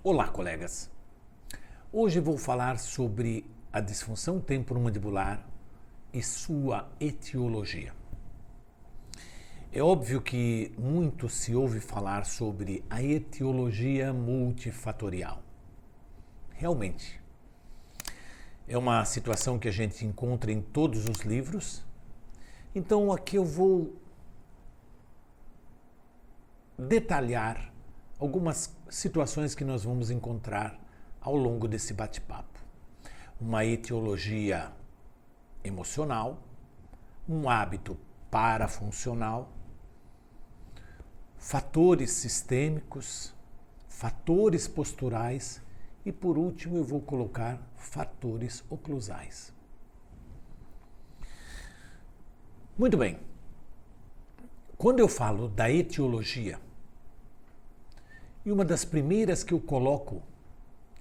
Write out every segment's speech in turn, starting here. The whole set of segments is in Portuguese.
Olá, colegas! Hoje vou falar sobre a disfunção temporomandibular e sua etiologia. É óbvio que muito se ouve falar sobre a etiologia multifatorial. Realmente, é uma situação que a gente encontra em todos os livros. Então aqui eu vou detalhar algumas situações que nós vamos encontrar ao longo desse bate-papo. Uma etiologia emocional, um hábito parafuncional, fatores sistêmicos, fatores posturais e, por último, eu vou colocar fatores oclusais. Muito bem. Quando eu falo da etiologia, e uma das primeiras que eu coloco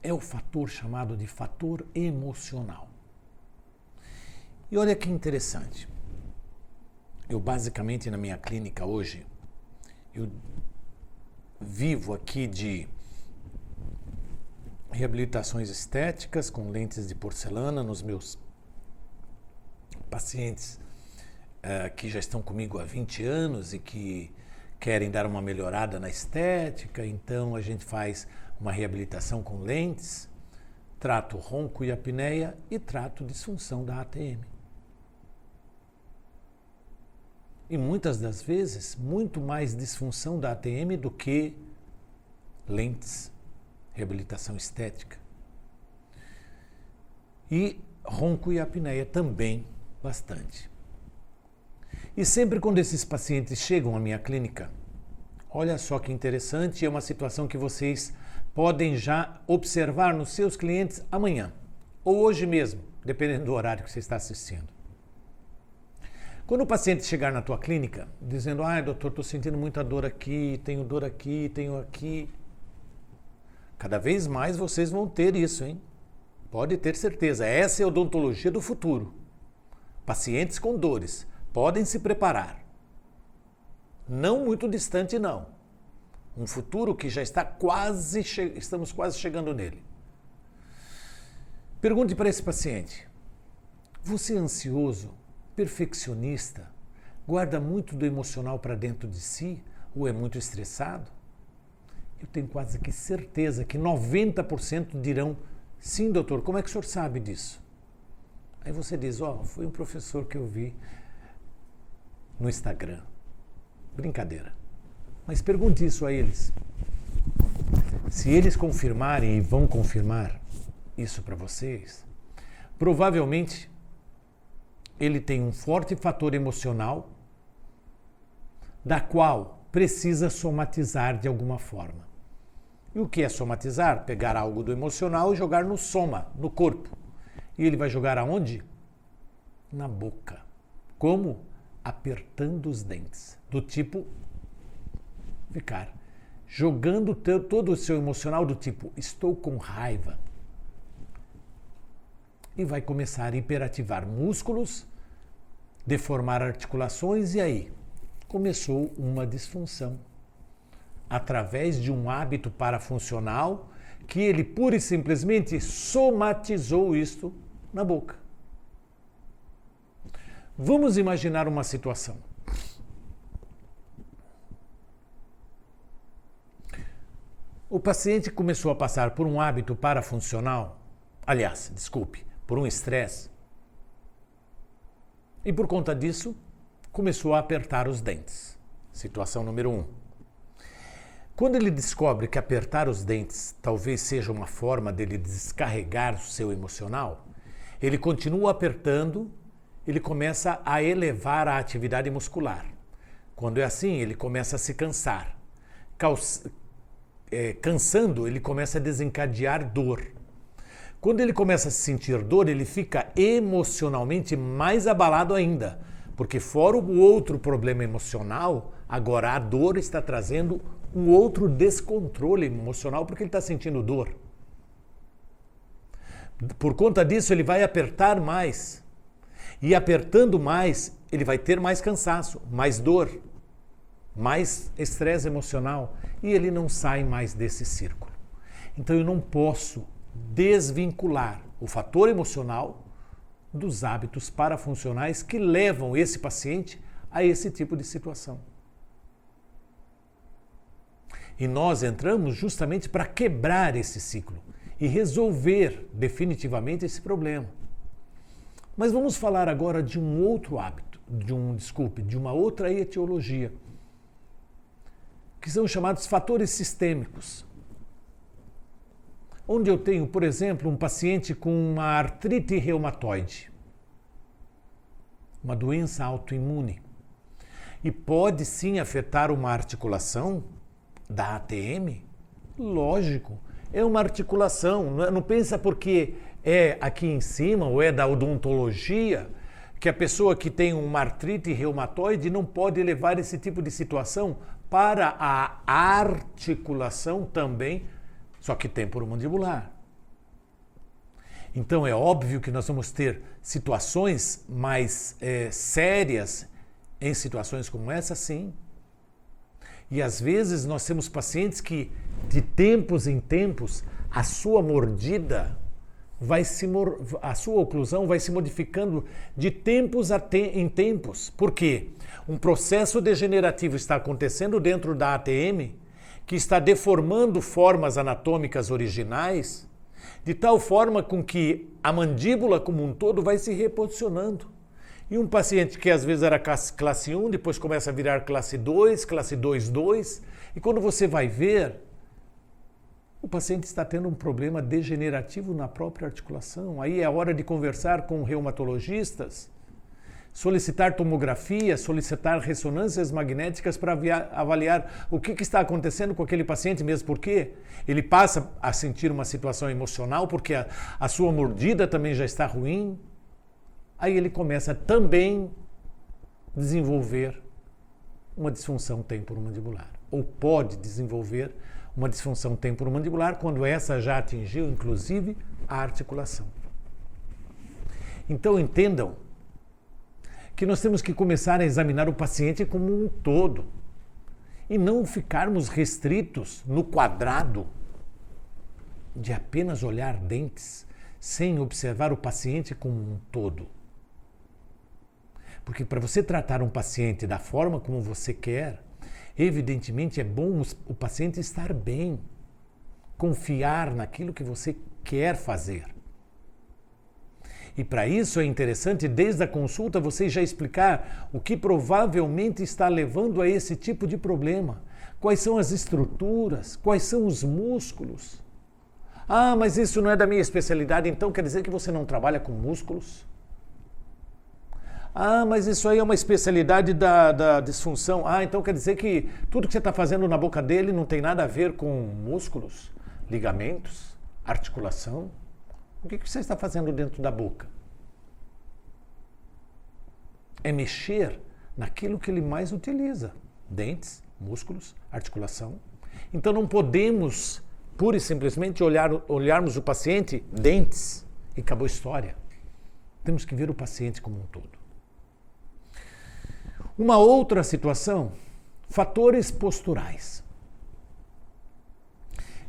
é o fator chamado de fator emocional. E olha que interessante. Eu basicamente na minha clínica hoje, eu vivo aqui de reabilitações estéticas com lentes de porcelana nos meus pacientes que já estão comigo há 20 anos e que querem dar uma melhorada na estética, então a gente faz uma reabilitação com lentes, trato ronco e apneia e trato disfunção da ATM. E muitas das vezes, muito mais disfunção da ATM do que lentes, reabilitação estética. E ronco e apneia também bastante. E sempre quando esses pacientes chegam à minha clínica, olha só que interessante, é uma situação que vocês podem já observar nos seus clientes amanhã, ou hoje mesmo, dependendo do horário que você está assistindo. Quando o paciente chegar na tua clínica, dizendo, doutor, estou sentindo muita dor aqui, tenho aqui, cada vez mais vocês vão ter isso, hein? Pode ter certeza, essa é a odontologia do futuro. Pacientes com dores. Podem se preparar. Não muito distante, não. Um futuro que já está estamos quase chegando nele. Pergunte para esse paciente: você é ansioso, perfeccionista, guarda muito do emocional para dentro de si ou é muito estressado? Eu tenho quase que certeza que 90% dirão: sim, doutor, como é que o senhor sabe disso? Aí você diz: foi um professor que eu vi no Instagram. Brincadeira. Mas pergunte isso a eles. Se eles confirmarem e vão confirmar isso para vocês, provavelmente ele tem um forte fator emocional da qual precisa somatizar de alguma forma. E o que é somatizar? Pegar algo do emocional e jogar no soma, no corpo. E ele vai jogar aonde? Na boca. Como? Apertando os dentes, do tipo ficar jogando todo o seu emocional do tipo estou com raiva, e vai começar a hiperativar músculos, deformar articulações, e aí começou uma disfunção através de um hábito parafuncional que ele pura e simplesmente somatizou isto na boca. Vamos imaginar uma situação. O paciente começou a passar por um hábito parafuncional, por um estresse, e por conta disso, começou a apertar os dentes. Situação número 1. Quando ele descobre que apertar os dentes talvez seja uma forma dele descarregar o seu emocional, ele continua apertando. Ele começa a elevar a atividade muscular. Quando é assim, ele começa a se cansar. Cansando, ele começa a desencadear dor. Quando ele começa a sentir dor, ele fica emocionalmente mais abalado ainda, porque fora o outro problema emocional, agora a dor está trazendo um outro descontrole emocional, porque ele está sentindo dor. Por conta disso, ele vai apertar mais. E apertando mais, ele vai ter mais cansaço, mais dor, mais estresse emocional, e ele não sai mais desse círculo. Então eu não posso desvincular o fator emocional dos hábitos parafuncionais que levam esse paciente a esse tipo de situação. E nós entramos justamente para quebrar esse ciclo e resolver definitivamente esse problema. Mas vamos falar agora de um outro hábito, de uma outra etiologia, que são chamados fatores sistêmicos. Onde eu tenho, por exemplo, um paciente com uma artrite reumatoide, uma doença autoimune, e pode sim afetar uma articulação da ATM? Lógico, é uma articulação, não pensa porque é aqui em cima ou é da odontologia que a pessoa que tem uma artrite reumatoide não pode levar esse tipo de situação para a articulação também, só que temporomandibular. Então é óbvio que nós vamos ter situações mais sérias em situações como essa, sim. E às vezes nós temos pacientes que, de tempos em tempos, a sua mordida a sua oclusão vai se modificando de tempos em tempos. Por quê? Um processo degenerativo está acontecendo dentro da ATM que está deformando formas anatômicas originais de tal forma com que a mandíbula como um todo vai se reposicionando. E um paciente que às vezes era classe 1, depois começa a virar classe 2, classe 2, e quando você vai ver, o paciente está tendo um problema degenerativo na própria articulação. Aí é hora de conversar com reumatologistas, solicitar tomografia, solicitar ressonâncias magnéticas para avaliar o que está acontecendo com aquele paciente, mesmo porque ele passa a sentir uma situação emocional, porque a sua mordida também já está ruim. Aí ele começa também a desenvolver uma disfunção temporomandibular, ou pode desenvolver uma disfunção temporomandibular quando essa já atingiu, inclusive, a articulação. Então entendam que nós temos que começar a examinar o paciente como um todo e não ficarmos restritos no quadrado de apenas olhar dentes sem observar o paciente como um todo. Porque para você tratar um paciente da forma como você quer, evidentemente é bom o paciente estar bem, confiar naquilo que você quer fazer. E para isso é interessante, desde a consulta, você já explicar o que provavelmente está levando a esse tipo de problema. Quais são as estruturas, quais são os músculos. Ah, mas isso não é da minha especialidade, então quer dizer que você não trabalha com músculos? Ah, mas isso aí é uma especialidade da disfunção. Ah, então quer dizer que tudo que você está fazendo na boca dele não tem nada a ver com músculos, ligamentos, articulação? O que você está fazendo dentro da boca? É mexer naquilo que ele mais utiliza. Dentes, músculos, articulação. Então não podemos, pura e simplesmente, olharmos o paciente, dentes, e acabou a história. Temos que ver o paciente como um todo. Uma outra situação, fatores posturais.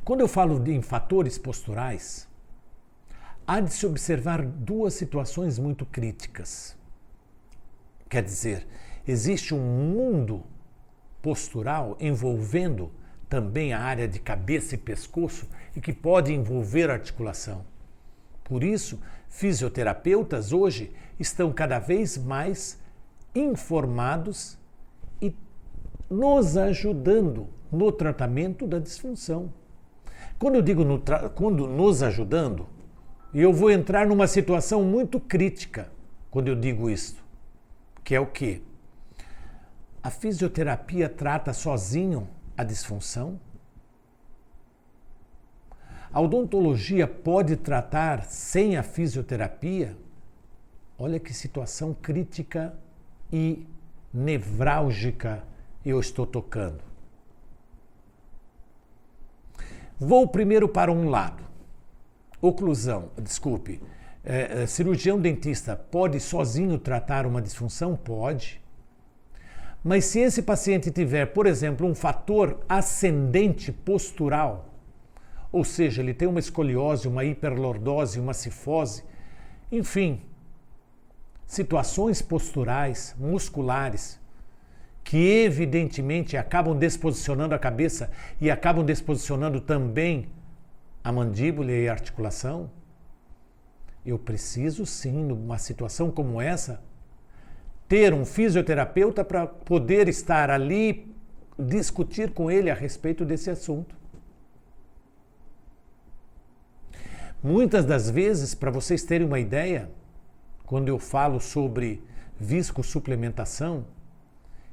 Quando eu falo em fatores posturais, há de se observar duas situações muito críticas. Quer dizer, existe um mundo postural envolvendo também a área de cabeça e pescoço e que pode envolver a articulação. Por isso, fisioterapeutas hoje estão cada vez mais informados e nos ajudando no tratamento da disfunção. Quando eu digo quando nos ajudando, eu vou entrar numa situação muito crítica quando eu digo isso, que é o quê? A fisioterapia trata sozinho a disfunção? A odontologia pode tratar sem a fisioterapia? Olha que situação crítica e nevrálgica eu estou tocando. Vou primeiro para um lado. Cirurgião dentista pode sozinho tratar uma disfunção? Pode. Mas se esse paciente tiver, por exemplo, um fator ascendente postural, ou seja, ele tem uma escoliose, uma hiperlordose, uma cifose, enfim, situações posturais, musculares, que evidentemente acabam desposicionando a cabeça e acabam desposicionando também a mandíbula e a articulação, eu preciso sim, numa situação como essa, ter um fisioterapeuta para poder estar ali, discutir com ele a respeito desse assunto. Muitas das vezes, para vocês terem uma ideia, quando eu falo sobre viscosuplementação,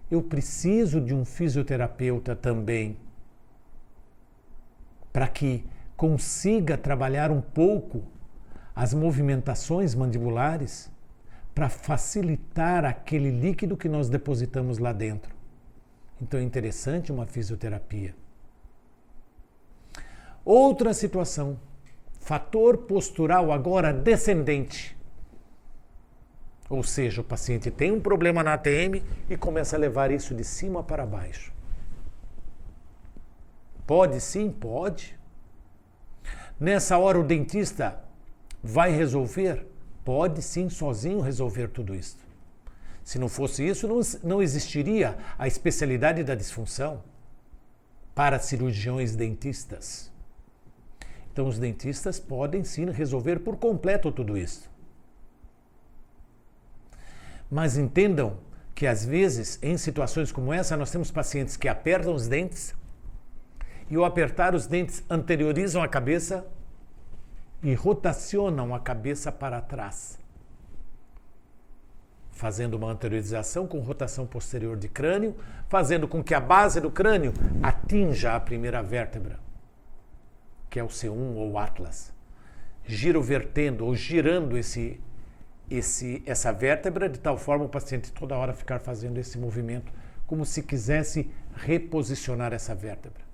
eu preciso de um fisioterapeuta também para que consiga trabalhar um pouco as movimentações mandibulares para facilitar aquele líquido que nós depositamos lá dentro. Então é interessante uma fisioterapia. Outra situação, fator postural agora descendente. Ou seja, o paciente tem um problema na ATM e começa a levar isso de cima para baixo. Pode sim, pode. Nessa hora o dentista vai resolver? Pode sim, sozinho resolver tudo isso. Se não fosse isso, não existiria a especialidade da disfunção para cirurgiões dentistas. Então os dentistas podem sim resolver por completo tudo isso. Mas entendam que às vezes, em situações como essa, nós temos pacientes que apertam os dentes e ao apertar os dentes anteriorizam a cabeça e rotacionam a cabeça para trás, fazendo uma anteriorização com rotação posterior de crânio, fazendo com que a base do crânio atinja a primeira vértebra, que é o C1 ou atlas, girovertendo ou girando essa vértebra de tal forma o paciente toda hora ficar fazendo esse movimento, como se quisesse reposicionar essa vértebra.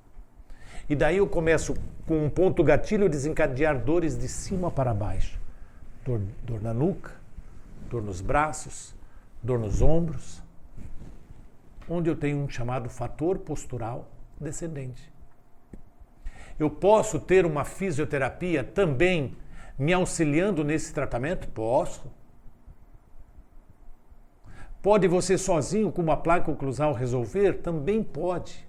E daí eu começo com um ponto gatilho desencadear dores de cima para baixo. Dor na nuca, dor nos braços, dor nos ombros, onde eu tenho um chamado fator postural descendente. Eu posso ter uma fisioterapia também me auxiliando nesse tratamento? Posso. Pode você sozinho com uma placa oclusal resolver? Também pode.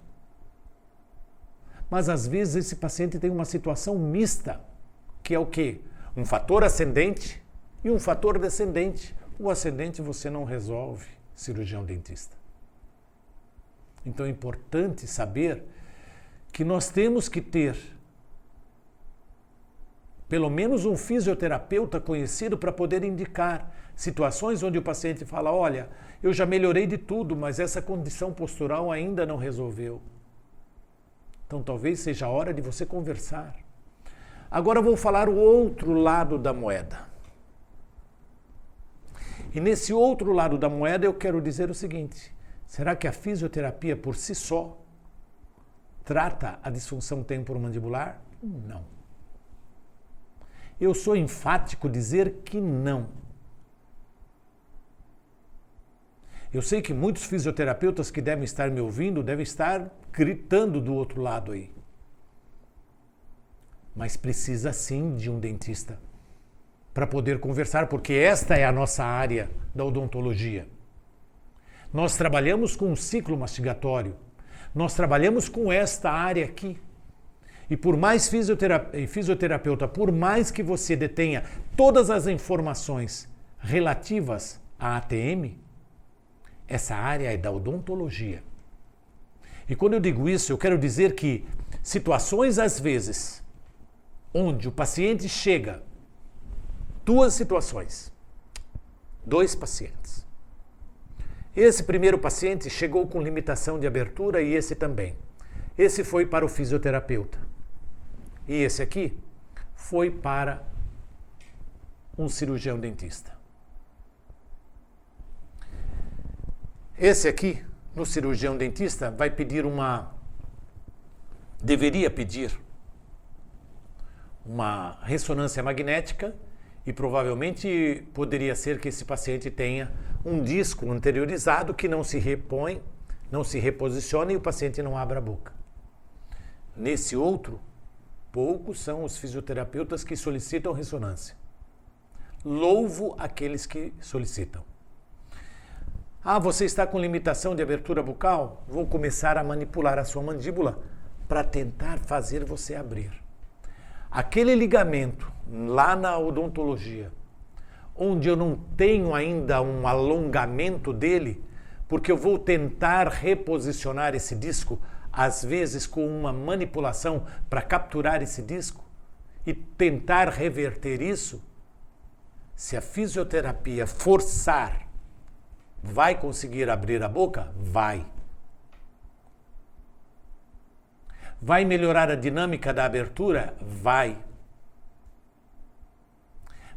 Mas às vezes esse paciente tem uma situação mista, que é o quê? Um fator ascendente e um fator descendente. O ascendente você não resolve, cirurgião dentista. Então é importante saber que nós temos que ter pelo menos um fisioterapeuta conhecido para poder indicar situações onde o paciente fala, olha, eu já melhorei de tudo, mas essa condição postural ainda não resolveu. Então talvez seja a hora de você conversar. Agora eu vou falar o outro lado da moeda. E nesse outro lado da moeda eu quero dizer o seguinte, será que a fisioterapia por si só trata a disfunção temporomandibular? Não. Eu sou enfático dizer que não. Eu sei que muitos fisioterapeutas que devem estar me ouvindo devem estar gritando do outro lado aí. Mas precisa sim de um dentista para poder conversar, porque esta é a nossa área da odontologia. Nós trabalhamos com o ciclo mastigatório, nós trabalhamos com esta área aqui. E por mais fisioterapeuta, por mais que você detenha todas as informações relativas à ATM, essa área é da odontologia. E quando eu digo isso, eu quero dizer que situações às vezes onde o paciente chega, duas situações, dois pacientes. Esse primeiro paciente chegou com limitação de abertura e esse também. Esse foi para o fisioterapeuta. E esse aqui foi para um cirurgião dentista. Esse aqui, no cirurgião dentista, vai pedir deveria pedir uma ressonância magnética e provavelmente poderia ser que esse paciente tenha um disco anteriorizado que não se repõe, não se reposiciona e o paciente não abre a boca. Nesse outro, poucos são os fisioterapeutas que solicitam ressonância. Louvo aqueles que solicitam. Ah, você está com limitação de abertura bucal? Vou começar a manipular a sua mandíbula para tentar fazer você abrir. Aquele ligamento lá na odontologia, onde eu não tenho ainda um alongamento dele, porque eu vou tentar reposicionar esse disco, às vezes com uma manipulação para capturar esse disco e tentar reverter isso. Se a fisioterapia forçar, vai conseguir abrir a boca? Vai. Vai melhorar a dinâmica da abertura? Vai.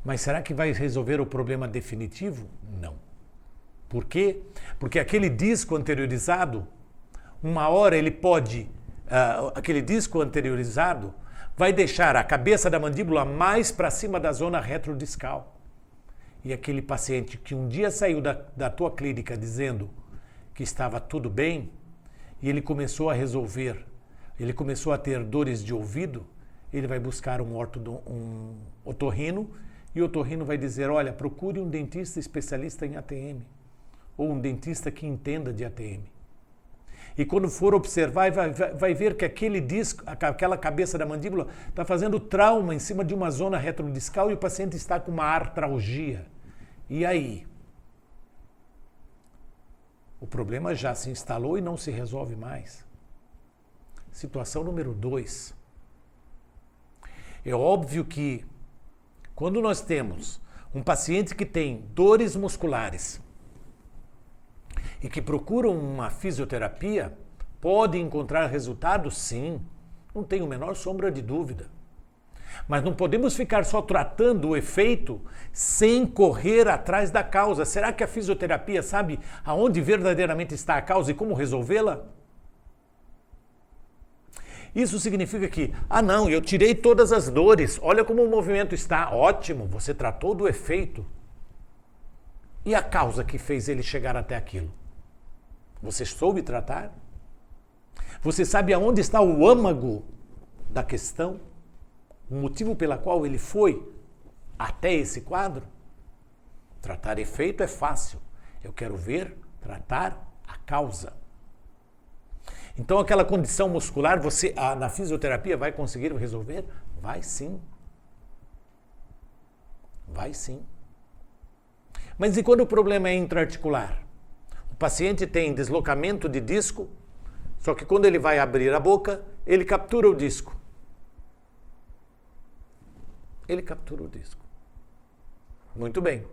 Mas será que vai resolver o problema definitivo? Não. Por quê? Porque aquele disco anteriorizado, uma hora ele pode, aquele disco anteriorizado vai deixar a cabeça da mandíbula mais para cima da zona retrodiscal. E aquele paciente que um dia saiu da tua clínica dizendo que estava tudo bem, e ele começou a resolver, ele começou a ter dores de ouvido, ele vai buscar um otorrino, e o otorrino vai dizer, olha, procure um dentista especialista em ATM, ou um dentista que entenda de ATM. E quando for observar, vai ver que aquele disco, aquela cabeça da mandíbula está fazendo trauma em cima de uma zona retrodiscal e o paciente está com uma artralgia. E aí? O problema já se instalou e não se resolve mais. Situação número 2. É óbvio que quando nós temos um paciente que tem dores musculares e que procuram uma fisioterapia, pode encontrar resultados? Sim, não tenho a menor sombra de dúvida. Mas não podemos ficar só tratando o efeito sem correr atrás da causa. Será que a fisioterapia sabe aonde verdadeiramente está a causa e como resolvê-la? Isso significa que, não, eu tirei todas as dores, olha como o movimento está, ótimo, você tratou do efeito. E a causa que fez ele chegar até aquilo? Você soube tratar? Você sabe aonde está o âmago da questão? O motivo pela qual ele foi até esse quadro? Tratar efeito é fácil. Eu quero ver, tratar a causa. Então aquela condição muscular, você na fisioterapia vai conseguir resolver? Vai sim. Vai sim. Mas e quando o problema é intraarticular? O paciente tem deslocamento de disco, só que quando ele vai abrir a boca, ele captura o disco. Ele captura o disco. Muito bem.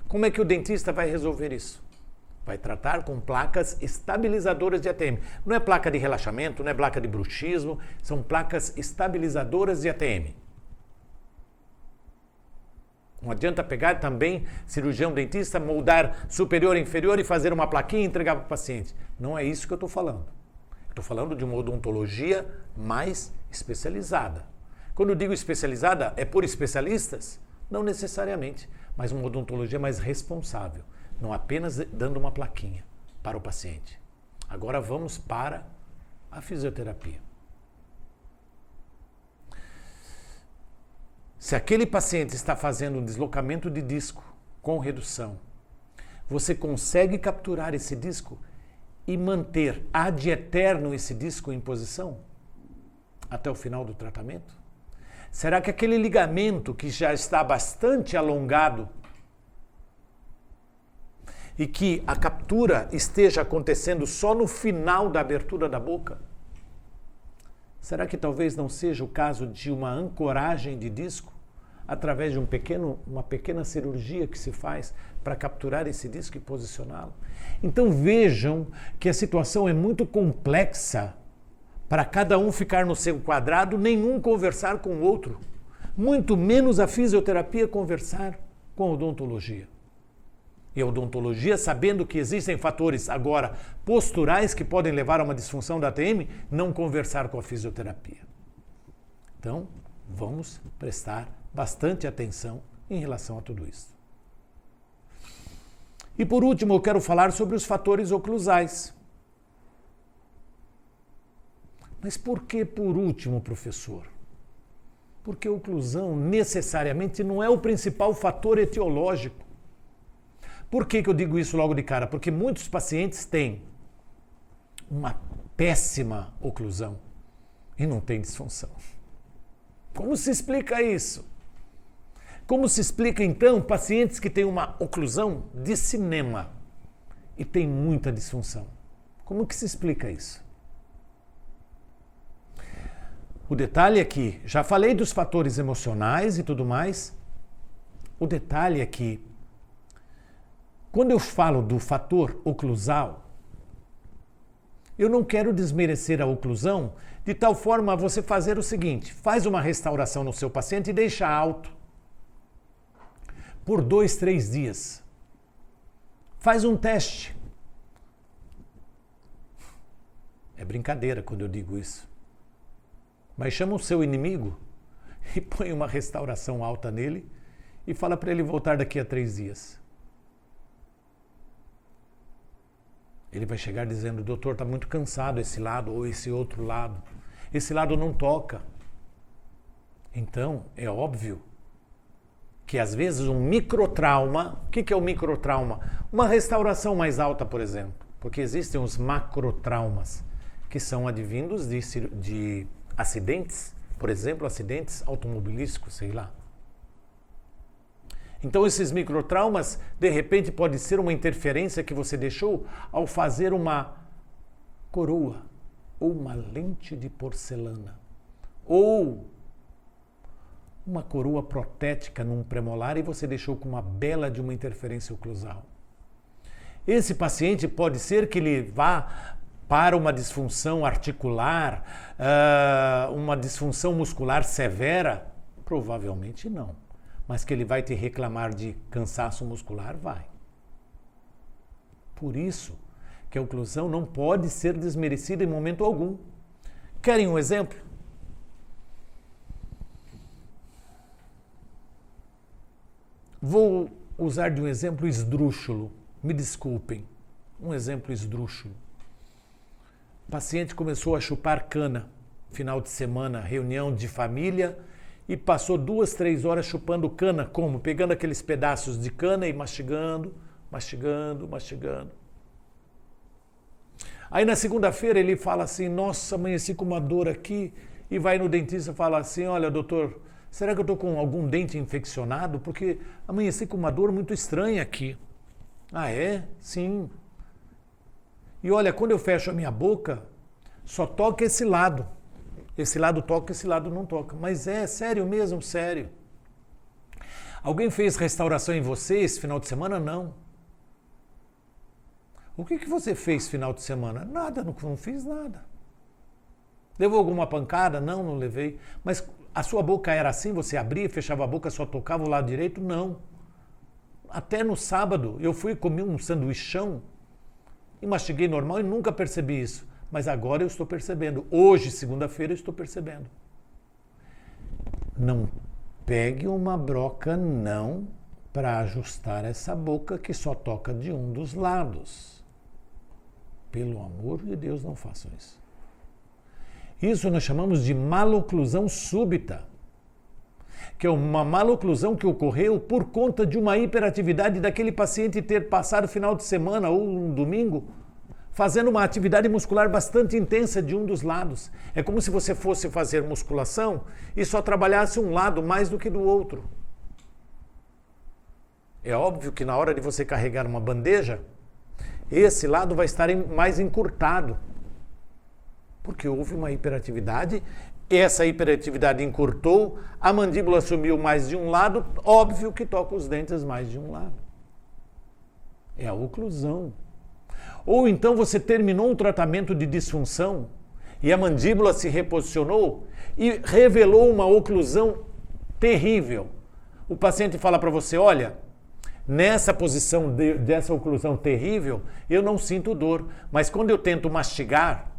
Como é que o dentista vai resolver isso? Vai tratar com placas estabilizadoras de ATM. Não é placa de relaxamento, não é placa de bruxismo, são placas estabilizadoras de ATM. Não adianta pegar também, cirurgião dentista, moldar superior e inferior e fazer uma plaquinha e entregar para o paciente. Não é isso que eu estou falando. Estou falando de uma odontologia mais especializada. Quando eu digo especializada, é por especialistas? Não necessariamente, mas uma odontologia mais responsável. Não apenas dando uma plaquinha para o paciente. Agora vamos para a fisioterapia. Se aquele paciente está fazendo um deslocamento de disco com redução, você consegue capturar esse disco e manter ad eterno esse disco em posição até o final do tratamento? Será que aquele ligamento que já está bastante alongado e que a captura esteja acontecendo só no final da abertura da boca? Será que talvez não seja o caso de uma ancoragem de disco através de uma pequena cirurgia que se faz para capturar esse disco e posicioná-lo? Então vejam que a situação é muito complexa para cada um ficar no seu quadrado, nenhum conversar com o outro, muito menos a fisioterapia conversar com a odontologia. E a odontologia, sabendo que existem fatores agora posturais que podem levar a uma disfunção da ATM, não conversar com a fisioterapia. Então, vamos prestar bastante atenção em relação a tudo isso. E por último, eu quero falar sobre os fatores oclusais. Mas por que por último, professor? Porque a oclusão necessariamente não é o principal fator etiológico. Por que eu digo isso logo de cara? Porque muitos pacientes têm uma péssima oclusão e não tem disfunção. Como se explica isso? Como se explica, então, pacientes que têm uma oclusão de cinema e têm muita disfunção? Como que se explica isso? O detalhe é que, já falei dos fatores emocionais e tudo mais, o detalhe é que, quando eu falo do fator oclusal, eu não quero desmerecer a oclusão de tal forma a você fazer o seguinte: faz uma restauração no seu paciente e deixa alto por 2, 3 dias. Faz um teste. É brincadeira quando eu digo isso. Mas chama o seu inimigo e põe uma restauração alta nele e fala para ele voltar daqui a 3 dias. Ele vai chegar dizendo: doutor, está muito cansado esse lado ou esse outro lado. Esse lado não toca. Então, é óbvio que às vezes um microtrauma... O que é o microtrauma? Uma restauração mais alta, por exemplo. Porque existem os macrotraumas, que são advindos de acidentes, por exemplo, acidentes automobilísticos, sei lá. Então esses microtraumas, de repente, pode ser uma interferência que você deixou ao fazer uma coroa, ou uma lente de porcelana, ou uma coroa protética num premolar e você deixou com uma bela de uma interferência oclusal. Esse paciente pode ser que ele vá para uma disfunção articular, uma disfunção muscular severa? Provavelmente não. Mas que ele vai te reclamar de cansaço muscular? Vai. Por isso que a oclusão não pode ser desmerecida em momento algum. Querem um exemplo? Vou usar de um exemplo esdrúxulo. Me desculpem. Um exemplo esdrúxulo. O paciente começou a chupar cana, final de semana, reunião de família, e passou 2, 3 horas chupando cana. Como? Pegando aqueles pedaços de cana e mastigando, mastigando, mastigando. Aí na segunda-feira ele fala assim: nossa, amanheci com uma dor aqui, e vai no dentista e fala assim: olha, doutor, será que eu estou com algum dente infeccionado? Porque amanheci com uma dor muito estranha aqui. Ah, é? Sim. E olha, quando eu fecho a minha boca, só toca esse lado. Esse lado toca, esse lado não toca. Mas é sério mesmo, sério. Alguém fez restauração em você esse final de semana? Não. O que você fez final de semana? Nada, não fiz nada. Levou alguma pancada? Não, não levei. Mas a sua boca era assim? Você abria, fechava a boca, só tocava o lado direito? Não. Até no sábado eu fui comer um sanduichão e mastiguei normal e nunca percebi isso. Mas agora eu estou percebendo. Hoje, segunda-feira, eu estou percebendo. Não pegue uma broca, não, para ajustar essa boca que só toca de um dos lados. Pelo amor de Deus, não façam isso. Isso nós chamamos de maloclusão súbita, que é uma maloclusão que ocorreu por conta de uma hiperatividade daquele paciente ter passado o final de semana ou um domingo fazendo uma atividade muscular bastante intensa de um dos lados. É como se você fosse fazer musculação e só trabalhasse um lado mais do que do outro. É óbvio que na hora de você carregar uma bandeja, esse lado vai estar mais encurtado, porque houve uma hiperatividade, essa hiperatividade encurtou, a mandíbula sumiu mais de um lado, óbvio que toca os dentes mais de um lado. É a oclusão. Ou então você terminou um tratamento de disfunção e a mandíbula se reposicionou e revelou uma oclusão terrível. O paciente fala para você: olha, nessa posição dessa oclusão terrível, eu não sinto dor, mas quando eu tento mastigar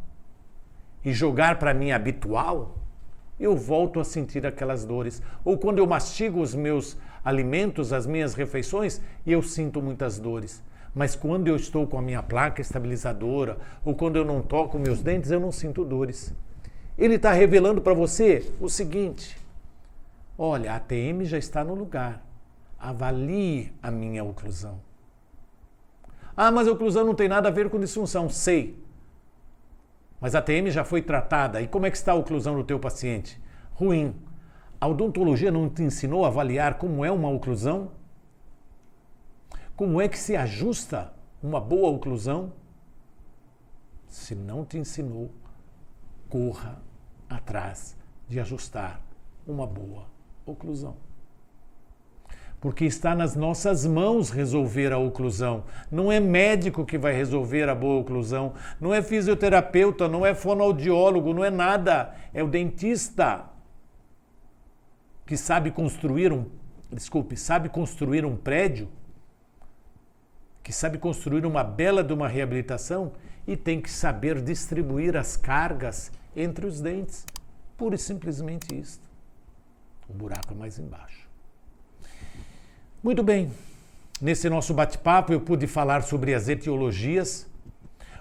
e jogar para mim habitual, eu volto a sentir aquelas dores. Ou quando eu mastigo os meus alimentos, as minhas refeições, eu sinto muitas dores. Mas quando eu estou com a minha placa estabilizadora ou quando eu não toco meus dentes, eu não sinto dores. Ele está revelando para você o seguinte: Olha, a ATM já está no lugar. Avalie a minha oclusão. Ah, mas a oclusão não tem nada a ver com disfunção. Sei. Mas a ATM já foi tratada. E como é que está a oclusão do teu paciente? Ruim. A odontologia não te ensinou a avaliar como é uma oclusão? Como é que se ajusta uma boa oclusão? Se não te ensinou, corra atrás de ajustar uma boa oclusão. Porque está nas nossas mãos resolver a oclusão. Não é médico que vai resolver a boa oclusão. Não é fisioterapeuta, não é fonoaudiólogo, não é nada. É o dentista que sabe construir um prédio, que sabe construir uma bela de uma reabilitação e tem que saber distribuir as cargas entre os dentes. Pura e simplesmente isso. O buraco é mais embaixo. Muito bem, nesse nosso bate-papo eu pude falar sobre as etiologias,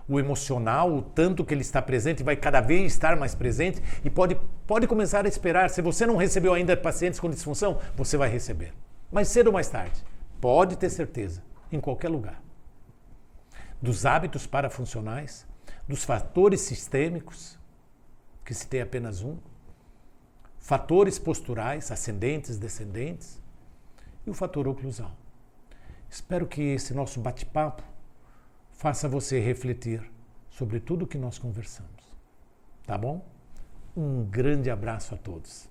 o emocional, o tanto que ele está presente, vai cada vez estar mais presente e pode começar a esperar. Se você não recebeu ainda pacientes com disfunção, você vai receber. Mais cedo ou mais tarde, pode ter certeza, em qualquer lugar. Dos hábitos parafuncionais, dos fatores sistêmicos, que se tem apenas um, fatores posturais, ascendentes, descendentes, e o fator oclusal. Espero que esse nosso bate-papo faça você refletir sobre tudo o que nós conversamos. Tá bom? Um grande abraço a todos.